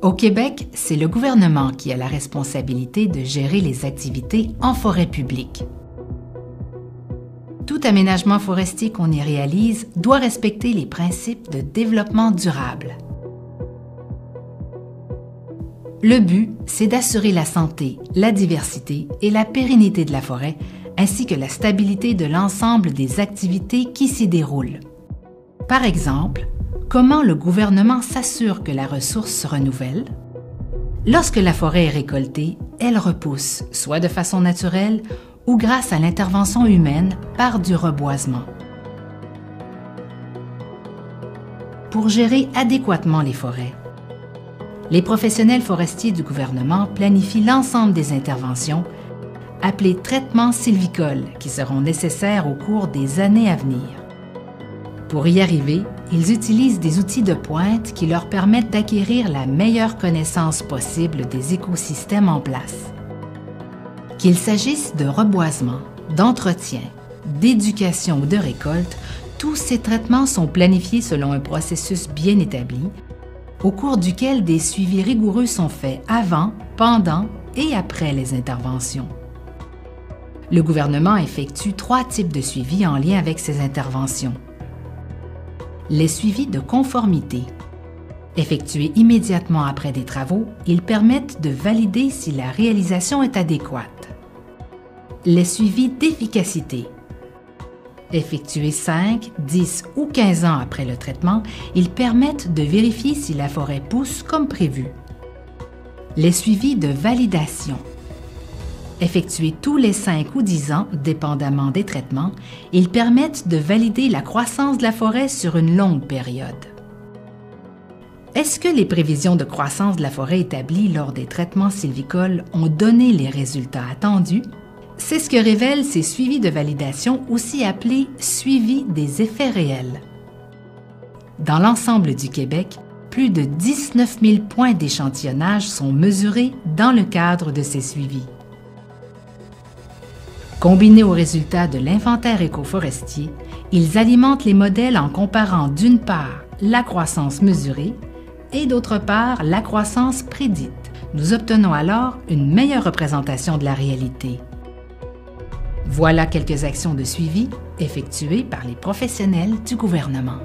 Au Québec, c'est le gouvernement qui a la responsabilité de gérer les activités en forêt publique. Tout aménagement forestier qu'on y réalise doit respecter les principes de développement durable. Le but, c'est d'assurer la santé, la diversité et la pérennité de la forêt, ainsi que la stabilité de l'ensemble des activités qui s'y déroulent. Par exemple, comment le gouvernement s'assure que la ressource se renouvelle? Lorsque la forêt est récoltée, elle repousse, soit de façon naturelle ou grâce à l'intervention humaine par du reboisement. Pour gérer adéquatement les forêts, les professionnels forestiers du gouvernement planifient l'ensemble des interventions, appelées traitements sylvicoles, qui seront nécessaires au cours des années à venir. Pour y arriver, ils utilisent des outils de pointe qui leur permettent d'acquérir la meilleure connaissance possible des écosystèmes en place. Qu'il s'agisse de reboisement, d'entretien, d'éducation ou de récolte, tous ces traitements sont planifiés selon un processus bien établi, au cours duquel des suivis rigoureux sont faits avant, pendant et après les interventions. Le gouvernement effectue 3 types de suivis en lien avec ces interventions. Les suivis de conformité. Effectués immédiatement après des travaux, ils permettent de valider si la réalisation est adéquate. Les suivis d'efficacité. Effectués 5, 10 ou 15 ans après le traitement, ils permettent de vérifier si la forêt pousse comme prévu. Les suivis de validation. Effectués tous les 5 ou 10 ans, dépendamment des traitements, ils permettent de valider la croissance de la forêt sur une longue période. Est-ce que les prévisions de croissance de la forêt établies lors des traitements sylvicoles ont donné les résultats attendus? C'est ce que révèlent ces suivis de validation, aussi appelés suivis des effets réels. Dans l'ensemble du Québec, plus de 19 000 points d'échantillonnage sont mesurés dans le cadre de ces suivis. Combinés aux résultats de l'inventaire écoforestier, ils alimentent les modèles en comparant d'une part la croissance mesurée et d'autre part la croissance prédite. Nous obtenons alors une meilleure représentation de la réalité. Voilà quelques actions de suivi effectuées par les professionnels du gouvernement.